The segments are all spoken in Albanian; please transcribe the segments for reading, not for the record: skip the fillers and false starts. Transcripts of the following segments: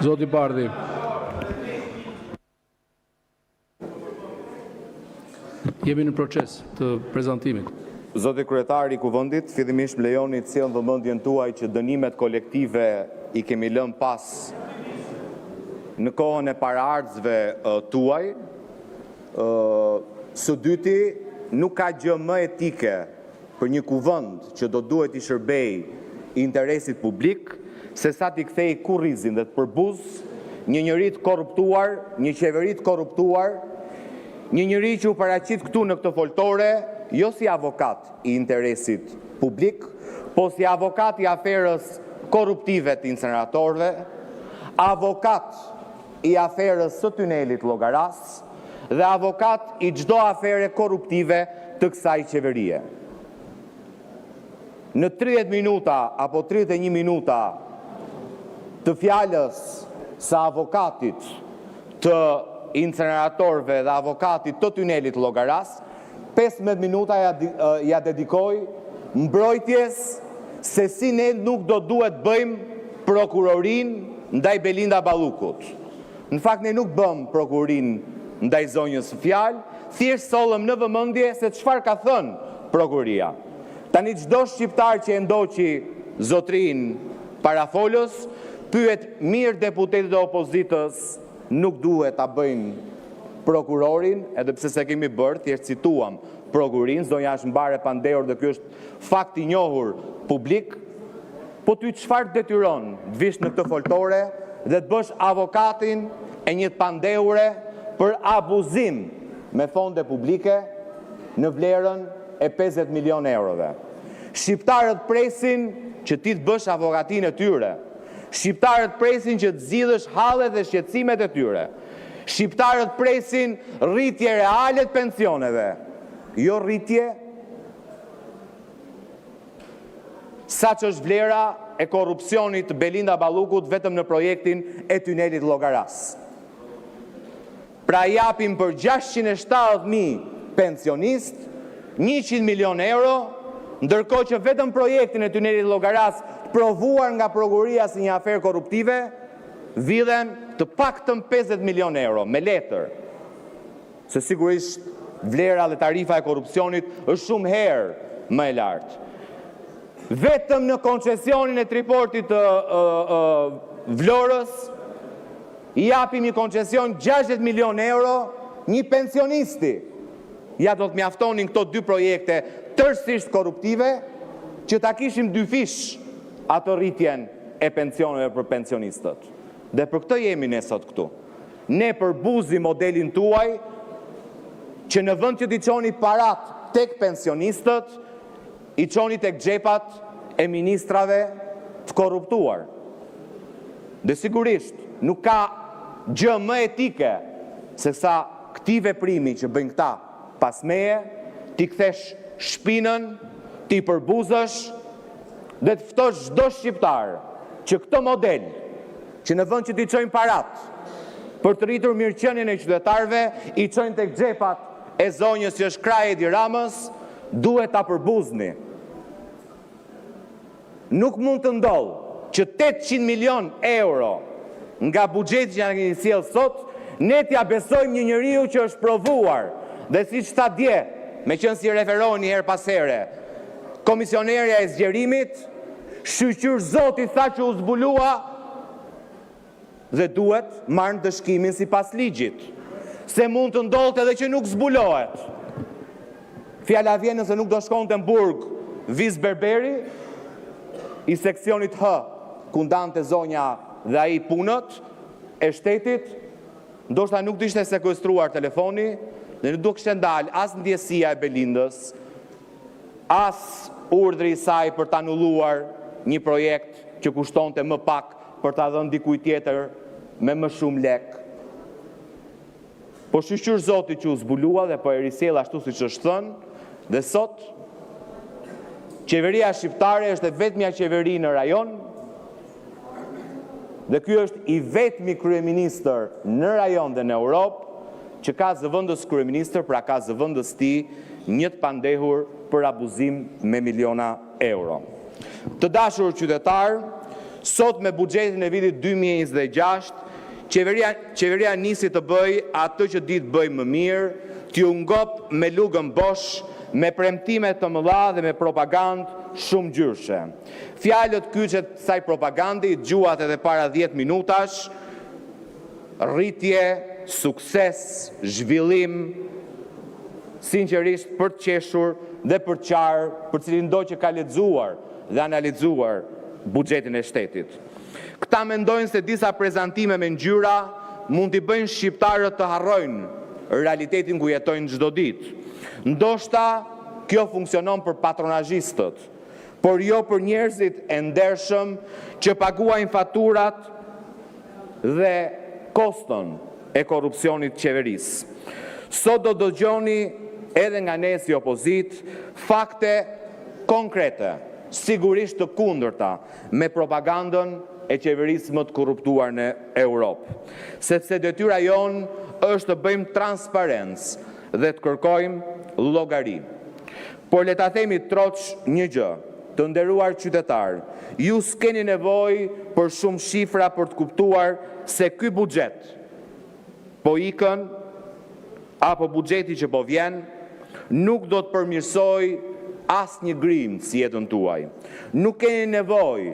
Zoti Bardhi. Jemi në proces të prezantimit. Zoti kryetari i Kuvendit, fillimisht më lejoni të sjell vëmendjen tuaj që dënimet kolektive i kemi lënë pas në kohën e paraardhësve tuaj. Së dyti, nuk ka gjë më etike për një kuvend që do duhet i shërbej interesit publik, se sa t'i kthej kurrizin dhe të përbuz një njeri të korruptuar, një qeveri të korruptuar, një njeri që u paraqit këtu në këtë foltore, jo si avokat i interesit publik, po si avokat i aferës korruptive të inceneratorëve, avokat i aferës së tunelit Llogaras dhe avokat i çdo afere korruptive të kësaj qeverie. Në 30 minuta apo 31 minuta të fjalës së avokatit të inceneratorëve dhe avokatit të tunelit Llogaras, 15 minuta ja dedikoj mbrojtjes se si ne nuk do duhet bëjmë prokurorin ndaj Belinda Ballukut. Në fakt ne nuk bëm prokurorin ndaj zonjës së fjalë, thjesht sollëm në vëmendje se çfarë ka thënë prokuroria. Tani çdo shqiptar që e ndoqi zotrin parafolës, pyet mirë deputetët e opozitës nuk duhet ta bëjnë prokurorin, edhe pse se kemi bërë, thjesht cituam prokurorin, zonja është mbare pandehur dhe ky është fakt i njohur publik, po ty çfarë detyron të vish në këtë foltore dhe të bësh avokatin e një pandehure për abuzim me fonde publike në vlerën e 50 milion eurove. Shqiptarët presin që ti të bësh avokatin e tyre. Shqiptarët presin që të zgjidhësh hallet dhe shqetësimet e tyre. Shqiptarët presin rritje reale të pensioneve, jo rritje sa që është vlera e korrupsionit të Belinda Ballukut vetëm në projektin e tunelit Llogaras. Pra japim për 670.000 pensionist 100 milion euro, ndërkohë që vetëm projektin e tunelit Llogaras provuar nga prokuroria si një aferë korruptive, vidhen të paktën 50 milion euro me letër. Se sigurisht vlera dhe tarifa e korrupsionit është shumë herë më e lartë. Vetëm në koncesionin e triportit të Vlorës i japim një koncesion 60 milion euro një pensionisti. Ja do të mjaftonin këto dy projekte tërësisht korruptive që ta kishim dy fish atë rritjen e pensioneve për pensionistët. Dhe për këtë jemi ne sot këtu. Ne përbuzim modelin tuaj që në vend që t'i çoni parat tek pensionistët, i çoni tek xhepat e ministrave të korruptuar. Dhe sigurisht nuk ka gjë më etike se sa këtij veprimi që bëjnë këta pas meje, ti kthesh shpinën, ti përbuzësh dhe të ftosh çdo shqiptar që këtë model që në vend që t'i çojnë parat për të rritur mirëqenien e qytetarëve, i çojnë tek xhepat e zonjës që është kraj Edi Ramës, duhet ta përbuzni. Nuk mund të ndodhë që 800 milion euro nga buxheti që na keni sjell sot, ne t'ja besojmë një njeriu që është provuar dhe siç tha dje, me qenë si referoni her pas here, komisionerja e zgjerimit, shqyr Zoti tha që u zbulua dhe duhet marrë dëshkimin sipas ligjit. Se mund të ndodhte edhe që nuk zbulohet. Fjala vjen nëse nuk do shkonte në burg Viz Berberi, i seksionit H, ku ndante zonja dhe ai punët e shtetit, ndoshta nuk do ishte sekuestruar telefoni dhe nuk do kishte ndalë as ndjesia e Belindës, as urdhri i saj për të anulluar një projekt që kushtonte më pak për ta dhënë dikujt tjetër me më shumë lek. Po shqyr Zoti që u zbulua dhe po e risjell ashtu siç është thënë, dhe sot qeveria shqiptare është e vetmja qeveri në rajon, dhe ky është i vetmi kryeministër në rajon dhe në Europë që ka zëvendës kryeministër, pra ka zëvendës tij një të pandehur për abuzim me miliona euro. Të dashur qytetar, Sot me buxhetin e vitit 2026, qeveria nisi të bëj atë që ditë bëj më mirë, t'ju ngop me lugën bosh, me premtime të mëdha dhe me propagandë shumë gjyrshe. Fjalët kyçet saj propagandi, gjuat edhe para 10 minutash, rritje, sukses, zhvillim, sinqerisht për të qeshur dhe për të qarë, për cilin do që ka lexuar dhe analizuar buxhetin e shtetit. Këta mendojnë se disa prezantime me ngjyra mund t'i bëjnë shqiptarët të harrojnë realitetin ku jetojnë çdo ditë. Ndoshta kjo funksionon për patronazhistët, por jo për njerëzit e ndershëm që paguajnë faturat dhe koston e korrupsionit qeverisë. Sot do dëgjoni edhe nga ne si opozit fakte konkrete, sigurisht të kundërta me propagandën e qeverisë më të korruptuar në Europë. Sepse detyra jonë është të bëjmë transparencë dhe të kërkojmë llogari. Por le ta themi troç një gjë, të nderuar qytetarë, ju s'keni nevojë për shumë shifra për të kuptuar se ky buxhet po ikën apo buxheti që po vjen nuk do të përmirësoj asnjë grimc si jetën tuaj. Nuk keni nevojë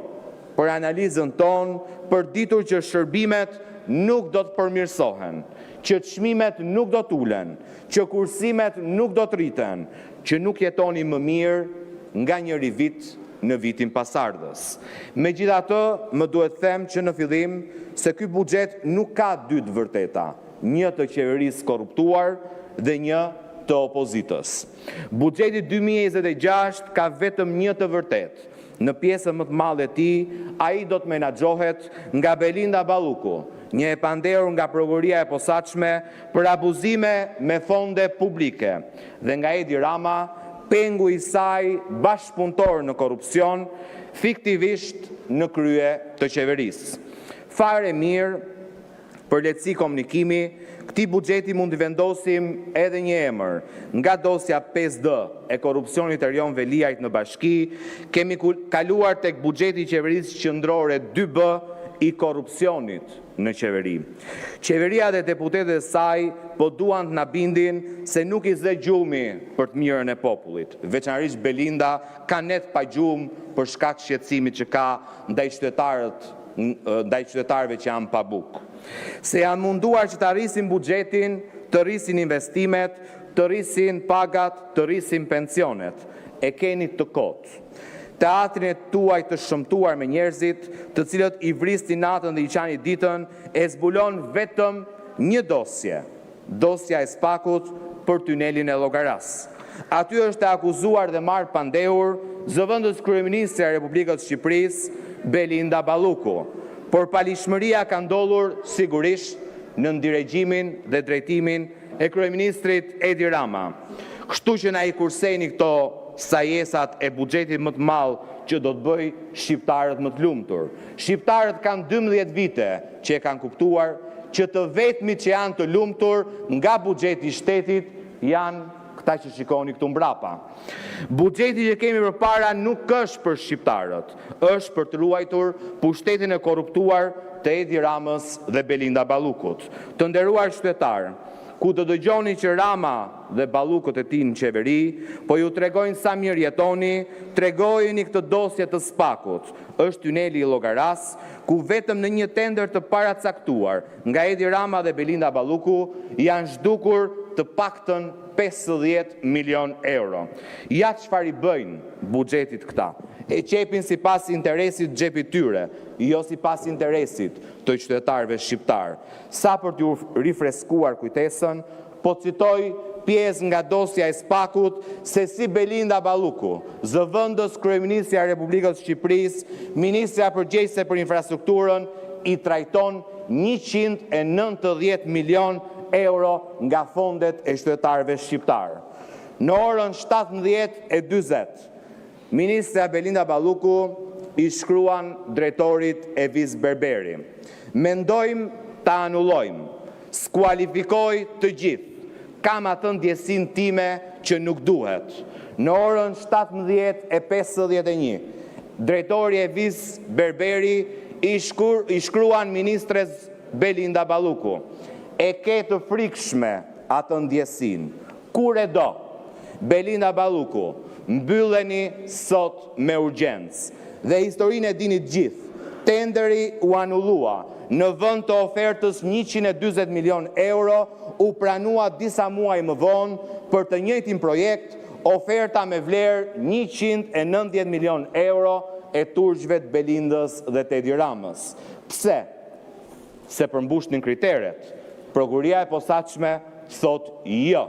për analizën tonë për ditur që shërbimet nuk do të përmirësohen, që çmimet nuk do të ulen, që kursimet nuk do të rriten, që nuk jetoni më mirë nga njëri vit në vitin pasardhës. Megjithatë, më duhet them që në fillim se ky buxhet nuk ka dy të vërteta, një të qeverisë korruptuar dhe një të opozitës. Buxheti 2026 ka vetëm një të vërtetë. Në pjesën më të madhe e tij, ai do të menaxhohet nga Belinda Balluku, një e panderur nga prokuroria e posaçme për abuzime me fonde publike, dhe nga Edi Rama, pengu i saj bashkëpunëtor në korrupsion, fiktivisht në krye të qeverisë. Fare mirë, për lehtësi komunikimi, këtij buxheti mund të vendosim edhe një emër. Nga dosja 5D e korrupsionit Erion Veliajt në Bashki, kemi kaluar tek buxheti i qeverisë qendrore 2B i korrupsionit në qeveri. Qeveria dhe deputetët e saj po duan të na bindin se nuk i zë gjumi për të mirën e popullit. Veçanërisht Belinda ka net pa gjumë për shkak shqetësimit që ka ndaj qytetarëve që janë pa bukë. Se janë munduar që të rrisin buxhetin, të rrisin investimet, të rrisin pagat, të rrisin pensionet. E keni të kotë. Teatrin e tuaj të shëmtuar me njerëzit, të cilët i vrisin natën dhe i qani ditën, e zbulon vetëm një dosje, dosja e Spakut për tunelin e Llogaras. Aty është e akuzuar dhe marrë pandehur zëvendës kryeministre e Republikës së Shqipërisë, Belinda Balluku. Por palishmëria ka ndodhur sigurisht në ndiregjimin dhe drejtimin e kryeministrit Edi Rama. Kështu që na i kurseni këto sajesat e buxhetit më të madh që do të bëj shqiptarët më të lumtur. Shqiptarët kanë 12 vite që e kanë kuptuar që të vetmit që janë të lumtur nga buxheti i shtetit janë këta që shikoni këtu mbrapa. Buxheti që kemi përpara nuk është për shqiptarët, është për të ruajtur pushtetin e korruptuar të Edi Ramës dhe Belinda Ballukut. Të nderuar qytetarë, ku të dëgjoni që Rama dhe Ballukut e tij në qeveri, po ju tregojnë sa mirë jetoni, tregojeni këtë dosje të Spakut. Është tuneli i Llogaras, ku vetëm në një tender të paracaktuar nga Edi Rama dhe Belinda Balluku janë zhdukur të paktën 50 milion euro. Ja çfarë i bëjnë buxhetit këta. E qepin sipas interesit xhepit tyre, jo sipas interesit të qytetarëve shqiptar. Sa për t'ju rifreskuar kujtesën, po citoj pjesë nga dosja e Spakut se si Belinda Balluku, zëvendës kryeministja e Republikës së Shqipërisë, ministra përgjegjëse për infrastrukturën, i trajton 190 milion euro nga fondet e qytetarëve shqiptar. Në orën 17:40, ministra Belinda Balluku i shkruan drejtorit Evis Berberi: mendojmë ta anullojmë, skualifikoj të gjithë, kam atë ndjesinë time që nuk duhet. Në orën 17:51, drejtori e vis Berberi i shkruan ministres Belinda Balluku: e ke të frikshme atë ndjesin, kur e do, Belinda Balluku, mbylleni sot me urgjencë. Dhe historinë e dini gjithë, tenderi u anullua, në vend të ofertës 140 milion euro, u pranua disa muaj më vonë për të njëjtin projekt, oferta me vlerë 190 milion euro e turqëve të Belindës dhe të Edi Ramës. Pse? Se përmbushnin kriteret. Prokuria e posaçme thot jo.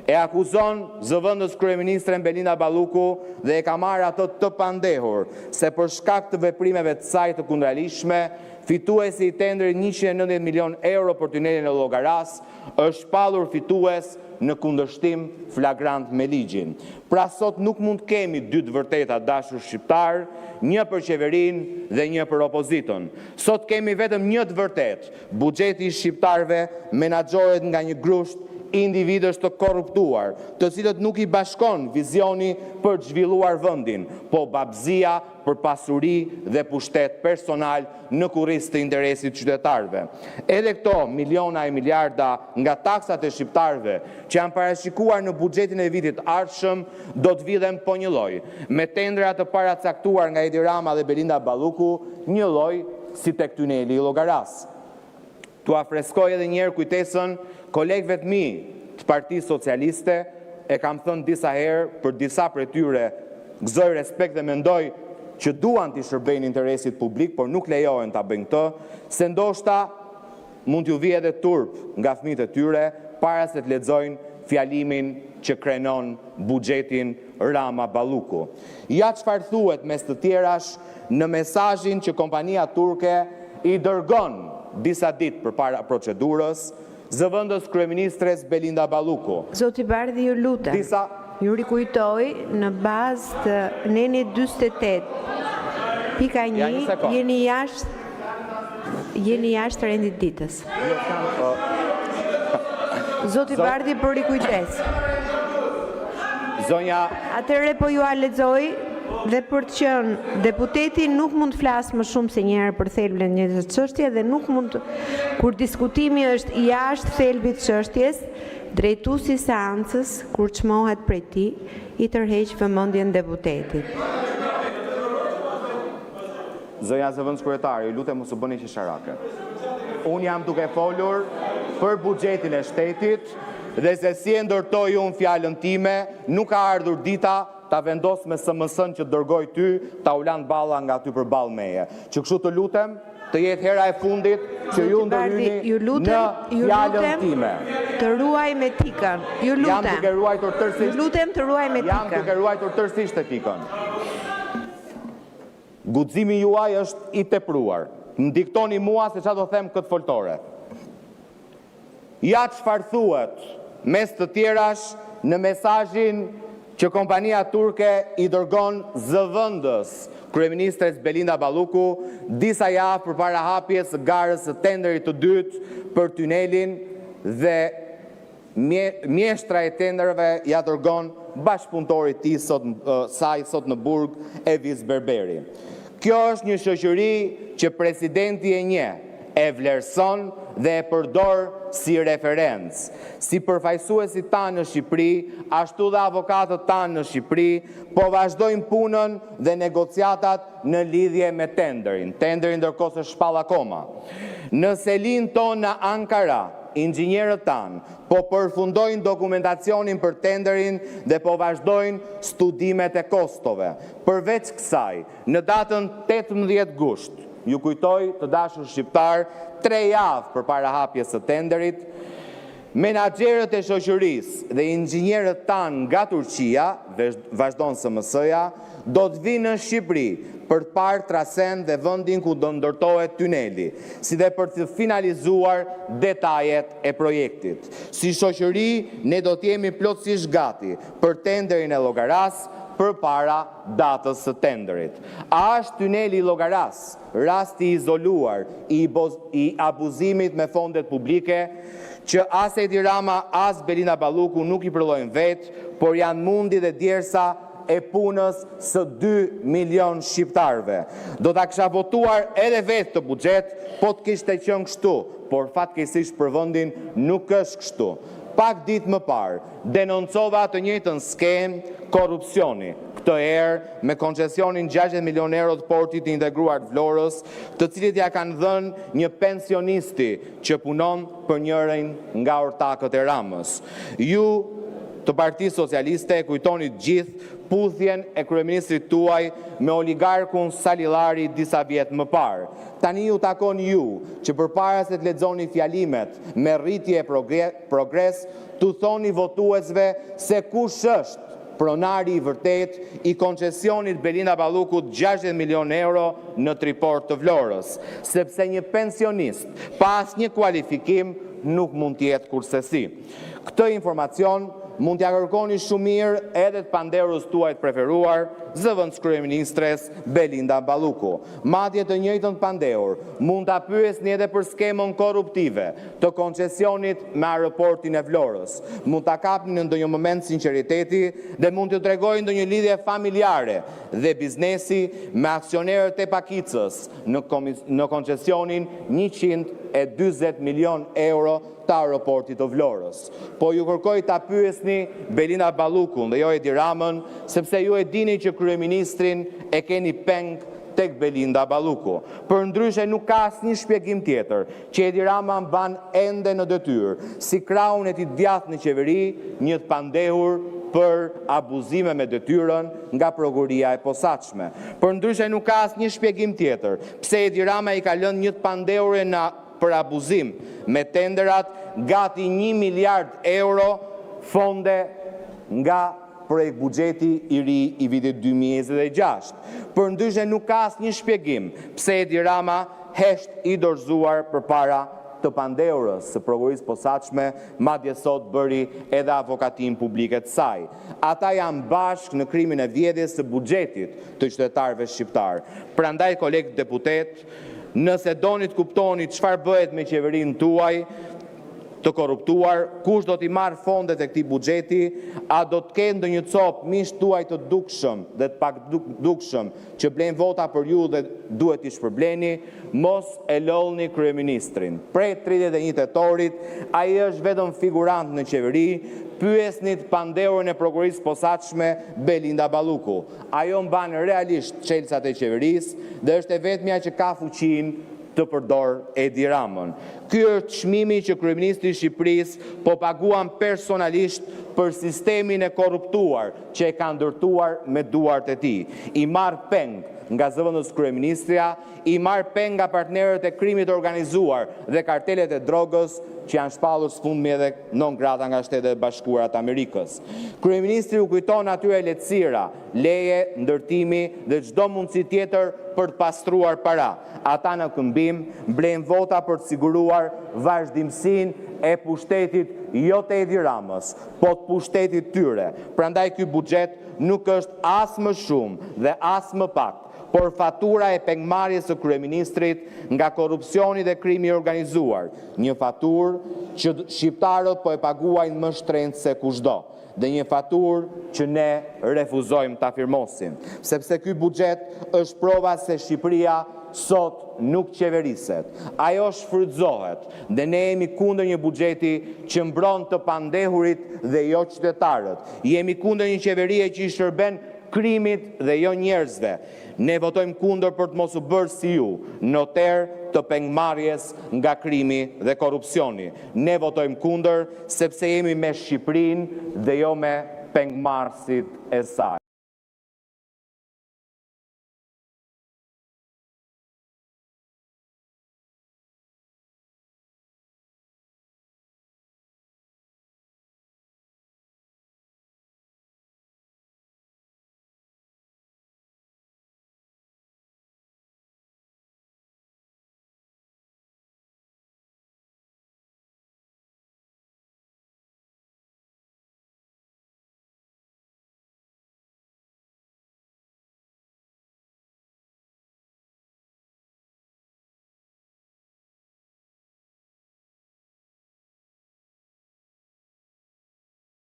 E akuzon zëvendës kryeministren Belinda Balluku dhe e ka marrë ato të pandehur se për shkak të veprimeve të saj të kundërligjshme, fituesi i tenderit 190 milion euro për tunelin e Llogaras është shpallur fitues në kundërshtim flagrant me ligjin. Pra sot nuk mund kemi dy të vërteta, dashur shqiptar, një për qeverinë dhe një për opozitën. Sot kemi vetëm një të vërtet, buxheti i shqiptarëve menaxhohet nga një grusht individësh të korruptuar, të cilët nuk i bashkon vizioni për të zhvilluar vendin, po babëzia për pasuri dhe pushtet personal në kurriz të interesit qytetarëve. Edhe këto miliona e miliarda nga taksat e shqiptarëve që janë parashikuar në buxhetin e vitit ardhshëm do të vidhen po një lloj, me tendera të paracaktuar nga Edi Rama dhe Belinda Balluku, një lloj si tek tuneli i Llogaras. Tu afreskoj edhe njerë kujtesën kolegëve të mi të Partisë Socialiste, e kam thënë disa herë, për disa prej tyre gëzoj respekt dhe mendoj që duan të shërbejnë interesit publik, por nuk lejohen ta bëjnë këtë, se ndoshta mund t'ju vijë edhe turp nga fëmijët e tyre para se të lexojnë fjalimin që krenon buxhetin Rama Balluku. Ja çfarë thuhet mes të tjerash në mesazhin që kompania turke i dërgon disa ditë përpara procedurës zëvendës kryeministres Belinda Balluku. Zoti Bardhi, ju lutem. Ju rikujtoj në bazë të neni 48 pika 1 jeni jashtë rendit ditës. Zoti Bardhi, për rikujtes. Zonja, atëre po ju a lexoj. Dhe për të qenë deputeti nuk mund të flasë më shumë se njëherë për thelbin e një çështje dhe nuk mund kur diskutimi është jashtë thelbit çështjes, drejtuesi i seancës kur çmohet prej tij i tërheq vëmendjen deputetit. Zonja zëvendës kryetare, ju lutem mos u bëni qesharake. Unë jam duke folur për buxhetin e shtetit dhe se si e ndërtoj unë fjalën time, nuk ka ardhur dita ta vendos me SMS-n që dërgoj ty, ta ulan balla nga ty për ballë meje. Që kështu të lutem, të jetë hera e fundit që ju ndërhyni në fjalën time. Të ruaj me tikën. Ju lutem. Jam duke ruajtur tërësisht. Ju lutem të ruaj me tikën. Jam duke ruajtur tërësisht etikën. Guximi juaj është i tepruar. Më diktoni mua se çfarë do them këtë foltore. Ja çfarë thuhet mes të tjerash në mesazhin që kompania turke i dërgon zëvendës kryeministres Belinda Balluku disa javë përpara hapjes së garës së tenderit të dytë për tunelin dhe mjeshtra e tenderëve ja dërgon bashkëpunëtorit tij sot në burg Evis Berberi. Kjo është një shoqëri që presidenti e njeh, e vlerëson dhe e përdor si referencë. Si përfaqësuesit tanë në Shqipëri, ashtu dhe avokatët tanë në Shqipëri, po vazhdojnë punën dhe negociatat në lidhje me tenderin. Tenderi ndërkohë se shpall akoma. Në selin tonë në Ankara, inxhinierët tanë po përfundojnë dokumentacionin për tenderin dhe po vazhdojnë studimet e kostove. Përveç kësaj, në datën 18 gusht, ju kujtoj të dashur shqiptar, 3 javë përpara hapjes së tenderit, menaxherët e shoqërisë dhe inxhinierët tanë nga Turqia, vazhdon SMS-ja, do të vinë në Shqipëri për të parë trasen dhe vendin ku do ndërtohet tuneli, si dhe për të finalizuar detajet e projektit. Si shoqëri, ne do të jemi plotësisht gati për tenderin e Llogaras përpara datës së tenderit. A është tuneli i Llogaras rasti izoluar i abuzimit me fondet publike që as Edi Rama, as Belinda Balluku nuk i përllojnë vetë, por janë mundi dhe djersa e punës së 2 milion shqiptarve. Do ta kisha votuar edhe vetë të buxhet, po të kishte qenë kështu, por fatkeqësisht për vendin nuk është kështu. Pak ditë më parë, denoncova të njëjtën skemë korrupsioni, këtë herë me koncesionin 60 milion euro të portit të integruar të Vlorës, të cilit ja kanë dhënë një pensionisti që punon për njërin nga ortakët e Ramës. Ju të Partisë Socialiste e kujtoni gjithë puthjen e kryeministrit tuaj me oligarkun Salillari disa vjet më parë. Tani ju takon ju që përpara se të lexoni fjalimet me rritje e progres, tu thoni votuesve se kush është pronari i vërtet i koncesionit Belinda Ballukut 60 milion euro në triport të Vlorës, sepse një pensionist pa asnjë kualifikim nuk mund të jetë kursesi. Këtë informacion mund t'ja kërkoni shumë mirë edhe të panderus tuaj të preferuar, zëvendës kryeministres Belinda Balluku. Madje të njëjtën pandeur mund ta pyesni edhe për skemën korruptive të koncesionit me aeroportin e Vlorës. Mund ta kapni në ndonjë moment sinqeriteti dhe mund t'ju tregojë ndonjë lidhje familjare dhe biznesi me aksionerët e Pakicës në koncesionin 140 milion euro të aeroportit të Vlorës. Po ju kërkoj ta pyesni Belinda Ballukun dhe jo Edi Ramën, sepse ju e dini që kryeministrin e keni peng tek Belinda Balluku. Përndryshe nuk ka asnjë shpjegim tjetër që Edi Rama mban ende në detyrë, si krahun e tij djathtë në qeveri, një të pandehur për abuzime me detyrën nga prokuria e posaçme. Përndryshe nuk ka asnjë shpjegim tjetër pse Edi Rama i ka lënë një të pandehur për abuzim me tenderat gati 1 miliard euro fonde nga projekt buxheti i ri i vitit 2026. Përndryshe nuk ka asnjë shpjegim pse Edi Rama hesht i dorëzuar përpara të pandehurës së prokurisë posaçme, madje sot bëri edhe avokatin publike të saj. Ata janë bashkë në krimin e vjedhjes së buxhetit të qytetarëve shqiptar. Prandaj kolegë deputet, nëse doni të kuptoni çfarë bëhet me qeverinë tuaj të korruptuar, kush do t'i marrë fondet e këtij buxheti, a do të kenë ndonjë cop mish tuaj të dukshëm dhe të pak dukshëm që blejnë vota për ju dhe duhet t'i shpërbleni, mos e lolni kryeministrin. Prej 31 tetorit, ai është vetëm figurant në qeveri, pyesni të pandehurën e prokurisë posaçme Belinda Balluku. Ajo mban realisht çelësat e qeverisë dhe është e vetmja që ka fuqinë të përdor Edi Ramën. Ky është çmimi që kryeministri i Shqipërisë po paguan personalisht për sistemin e korruptuar që e ka ndërtuar me duart e tij. I marr peng nga zëvendës kryeministria, i marr peng nga partnerët e krimit organizuar dhe kartelet e drogës që janë shpallur sfundmi edhe non grata nga Shtetet e Bashkuara të Amerikës. Kryeministri u kujton atyre lehtësira, leje, ndërtimi dhe çdo mundësi tjetër për të pastruar para. Ata në këmbim blejnë vota për të siguruar vazhdimsinë e pushtetit jo të Edi Ramës, po të pushtetit tyre. Prandaj ky buxhet nuk është as më shumë dhe as më pak, por fatura e pengmarrjes së kryeministrit nga korrupsioni dhe krimi i organizuar, një faturë që shqiptarët po e paguajnë më shtrenjtë se kushdo, dhe një faturë që ne refuzojmë ta firmosim, sepse ky buxhet është prova se Shqipëria sot nuk qeveriset. Ajo shfrytëzohet dhe ne jemi kundër një buxheti që mbron të pandehurit dhe jo qytetarët. Jemi kundër një qeverie që i shërben krimit dhe jo njerëzve. Ne votojmë kundër për të mos u bërë si ju, noter të pengmarrjes nga krimi dhe korrupsioni. Ne votojmë kundër sepse jemi me Shqipërinë dhe jo me pengmarrësit e saj.